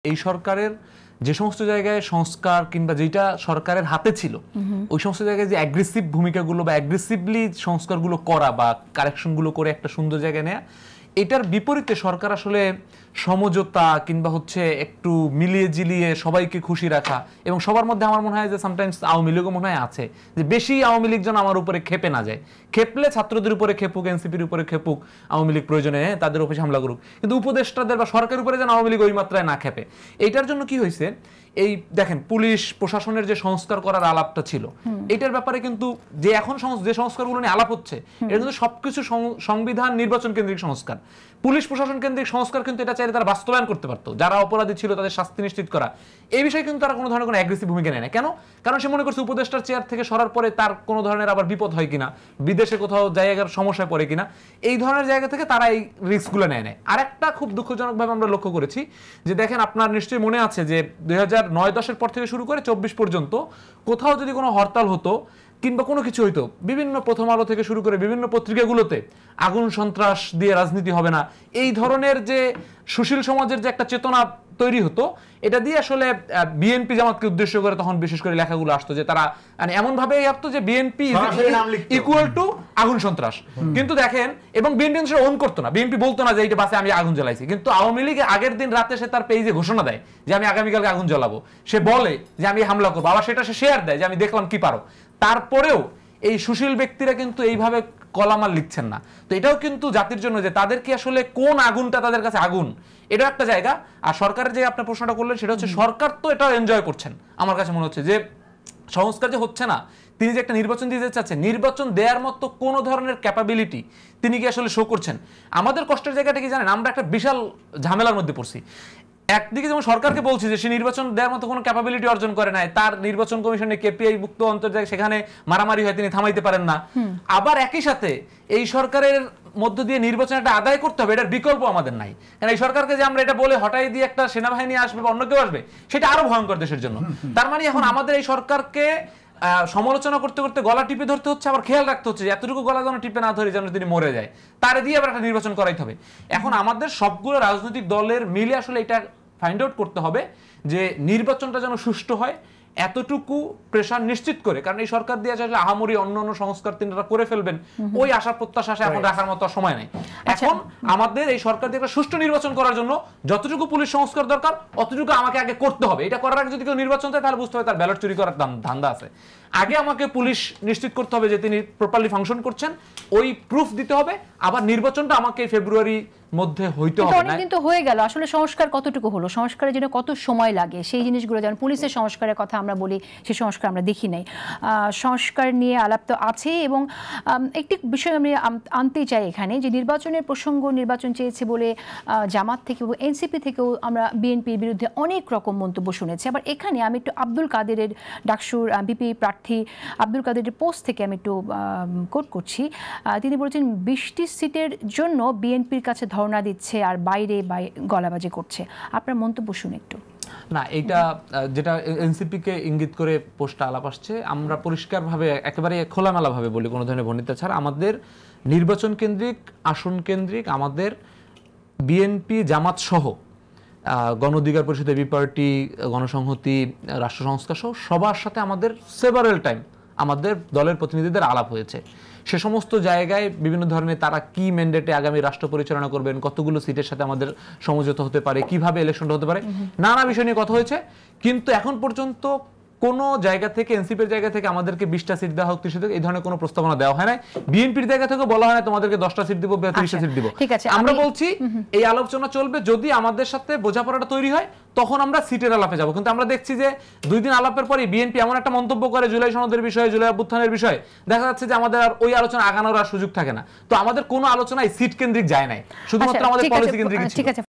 এই সরকারের যে সমস্ত জায়গায় সংস্কার কিংবা যেটা সরকারের হাতে ছিল ওই সমস্ত জায়গায় যে অ্যাগ্রেসিভ ভূমিকাগুলো বা অ্যাগ্রেসিভলি সংস্কারগুলো করা বা কারেকশনগুলো করে একটা সুন্দর জায়গায় নেয়া, এটার বিপরীতে সরকার আসলে সমঝোতা কিংবা হচ্ছে একটু মিলিয়ে জিলিয়ে সবাইকে খুশি রাখা, এবং সবার মধ্যে আমার মনে হয় যে সামটাইমস আওয়ামী লীগও মনে হয় আছে যে বেশি আওয়ামী লীগ যেন আমার উপরে খেপে না যায়। খেপলে ছাত্রদের উপরে খেপুক, এনসিপির উপরে খেপুক, আওয়ামী লীগ প্রয়োজনে তাদের অফিসে হামলা করুক, কিন্তু উপদেষ্টাদের বা সরকারের উপরে যেন আওয়ামী লীগ ওই মাত্রায় না খেপে। এইটার জন্য কি হয়েছে, এই দেখেন পুলিশ প্রশাসনের যে সংস্কার করার আলাপটা ছিল, এটার ব্যাপারে কিন্তু যে এখন যে সংস্কারগুলো নিয়ে আলাপ হচ্ছে এটা কিন্তু সবকিছু সংবিধান নির্বাচন কেন্দ্রিক সংস্কার। পুলিশ প্রশাসন কেন্দ্রিক সংস্কার কিন্তু এটা চাইলে তারা বাস্তবায়ন করতে পারতো, যারা অপরাধী ছিল তাদের শাস্তি নিশ্চিত করা। এই বিষয়ে কিন্তু তারা কোনো ধরনের কোনো অ্যাগ্রেসিভ ভূমিকা নেয় না। কেন? কারণ সে মনে করছে উপদেষ্টার চেয়ার থেকে সরার পরে তার কোনো ধরনের আবার বিপদ হয় কিনা, বিদেশে কোথাও জায়গার সমস্যায় পড়ে কিনা, এই ধরনের জায়গা থেকে তারা এই রিস্কগুলো নেয় নেয়। আর একটা খুব দুঃখজনকভাবে আমরা লক্ষ্য করেছি যে দেখেন, আপনার নিশ্চয়ই মনে আছে যে 2009-10 পর থেকে শুরু করে 24 পর্যন্ত কোথাও যদি কোনো হরতাল হতো কিংবা কোনো কিছু হইতো, বিভিন্ন প্রথম আলো থেকে শুরু করে বিভিন্ন পত্রিকাগুলোতে আগুন সন্ত্রাস দিয়ে রাজনীতি হবে না, এই ধরনের যে সুশীল সমাজের যে একটা চেতনা তৈরি হতো, এটা দিয়ে আসলে বিএনপি জামাতকে উদ্দেশ্য করে তখন বিশেষ করে লেখাগুলো আসতো যে তারা মানে এমন ভাবে আসতো যে বিএনপি ইকুয়াল টু আগুন সন্ত্রাস। কিন্তু দেখেন, এবং বিএনপি সেটা ওন করতো না, বিএনপি বলতো না যে এইটা বাসে আমি আগুন জ্বালাইছি, কিন্তু আওয়ামী লীগ আগের দিন রাতে সে তার পেজে ঘোষণা দেয় যে আমি আগামীকালকে আগুন জ্বালাবো, সে বলে যে আমি হামলা করবো, আবার সেটা সে শেয়ার দেয় যে আমি দেখলাম কি পারো। তারপরেও এই সুশীল ব্যক্তিরা কিন্তু এইভাবে কলামাল লিখছেন না। তো এটাও কিন্তু জাতির জন্য যে তাদের কি আসলে কোন আগুনটা তাদের কাছে আগুন, এটা একটা জায়গা। আর সরকারের যে আপনার প্রশ্নটা করলেন সেটা হচ্ছে সরকার তো এটাও এনজয় করছেন। আমার কাছে মনে হচ্ছে যে সংস্কার যে হচ্ছে না, তিনি যে একটা নির্বাচন দিতে চাচ্ছেন, নির্বাচন দেওয়ার মতো কোন ধরনের ক্যাপাবিলিটি তিনি কি আসলে শো করছেন। আমাদের কষ্টের জায়গাটা কি জানেন, আমরা একটা বিশাল ঝামেলার মধ্যে পড়ছি। একদিকে যেমন সরকারকে বলছি যে সে নির্বাচন দেওয়ার মতো কোনো ক্যাপাবিলিটি অর্জন করে নাই, তার নির্বাচন কমিশনে কেপিআই মুক্ত অন্তর যায়, সেখানে মারামারি হয় তিনি থামাইতে পারেন না। আবার একই সাথে এই সরকারের মধ্য দিয়ে নির্বাচন একটা আদায় করতে হবে, এটার বিকল্প আমাদের নাই। কারণ এই সরকারকে যে আমরা এটা বলে হটাই দিয়ে একটা সেনাবাহিনী আসবে বা অন্য কেউ আসবে, সেটা আরো ভয়ঙ্কর দেশের জন্য। তার মানে এখন আমাদের এই সরকারকে সমালোচনা করতে করতে গলা টিপে ধরতে হচ্ছে, আবার খেয়াল রাখতে হচ্ছে যে এতটুকু গলা যেন টিপে না ধরে যেন তিনি মরে যায়, তারে দিয়ে আবার একটা নির্বাচন করাইতে হবে। এখন আমাদের সবগুলো রাজনৈতিক দলের মিলে আসলে এটা ফাইন্ড আউট করতে হবে যে নির্বাচনটা যেন সুষ্ঠু হয়, এতটুকু প্রেশার নিশ্চিত করে। কারণ এই সরকার দিয়ে আসলে আহামরি অন্য অন্য সংস্কার তিনটা করে ফেলবেন, ওই আশা প্রত্যাশা এখন রাখার মতো সময় নেই। এখন আমাদের এই সরকার দিয়ে একটা সুষ্ঠু নির্বাচন করার জন্য যতটুকু পুলিশ সংস্কার দরকার অতটুকু আমাকে আগে করতে হবে। এটা করার আগে যদি কেউ নির্বাচন দেয় তাহলে বুঝতে হবে তার ব্যালট চুরি করার ধান্দা আছে। আগে আমাকে পুলিশ নিশ্চিত করতে হবে যে তিনি প্রপারলি ফাংশন করছেন, ওই প্রুফ দিতে হবে। আবার নির্বাচনটা আমাকে ফেব্রুয়ারি মধ্যে হইতে হবে। অনেক কিন্তু হয়ে গেল, আসলে সংস্কার কতটুকু হলো, সংস্কারের জন্য কত সময় লাগে, সেই জিনিসগুলো যেমন পুলিশের সংস্কারের কথা আমরা বলি, সেই সংস্কার আমরা দেখি নাই। সংস্কার নিয়ে আলাপ তো আছে, এবং একটি বিষয় আমি আনতে চাই এখানে যে নির্বাচনের প্রসঙ্গ, নির্বাচন চেয়েছে বলে জামাত থেকে এবং এনসিপি থেকেও আমরা বিএনপির বিরুদ্ধে অনেক রকম মন্তব্য শুনেছি। আবার এখানে আমি একটু আব্দুল কাদেরের, ডাকসুর বিপি প্রার্থী আব্দুল কাদেরের পোস্ট থেকে আমি একটু কোট করছি। তিনি বলেছেন 20টি সিটের জন্য বিএনপির কাছে ধর্ণা দিচ্ছে আর বাইরে গলাবাজি করছে। আপনার মন্তব্য শুনে একটু। না, এইটা যেটা এনসিপি কে ইঙ্গিত করে পোস্টটা আলাপ আসছে, আমরা পরিষ্কারভাবে একেবারে খোলামেলাভাবে বলি, কোনো ধরনের বর্ণিতা ছাড়া, আমাদের নির্বাচন কেন্দ্রিক, আসন কেন্দ্রিক, আমাদের বিএনপি জামাত সহ গণ অধিকার পরিষদ, এবি পার্টি, গণসংহতি, রাষ্ট্র সংস্কার সহ সবার সাথে আমাদের সেভারেল টাইম আমাদের দলের প্রতিনিধিদের আলাপ হয়েছে। সে সমস্ত জায়গায় বিভিন্ন ধরনের তারা কি ম্যান্ডেটে আগামী রাষ্ট্র পরিচালনা করবেন, কতগুলো সিটের সাথে আমাদের সমঝোতা হতে পারে, কিভাবে ইলেকশনটা হতে পারে, নানা বিষয় নিয়ে কথা হয়েছে। কিন্তু এখন পর্যন্ত কোনো জায়গা থেকে, এনসিপির জায়গা থেকে আমাদেরকে 20টা সিট দেওয়া হোক, 30টা সিট, এই ধরনের কোনো প্রস্তাবনা দেওয়া হয় না। বিএনপির জায়গা থেকে বলা হয় না তোমাদেরকে 10টা সিট দিব বা 30টা সিট দিব। আমরা বলছি এই আলোচনা চলবে, যদি আমাদের সাথে বোঝাপড়াটা তৈরি হয় তখন আমরা সিটের আলাপে যাব। কিন্তু আমরা দেখছি যে 2 দিন আলাপের পরে বিএনপি এমন একটা মন্তব্য করে জুলাই সনদের বিষয়ে, জুলাই অভ্যুত্থানের বিষয়ে, দেখা যাচ্ছে যে আমাদের আর ওই আলোচনা আগানোর আর সুযোগ থাকে না। তো আমাদের কোনো আলোচনায় সিট কেন্দ্রিক যায় নাই, শুধুমাত্র আমাদের পলিসি কেন্দ্রিক ছিল।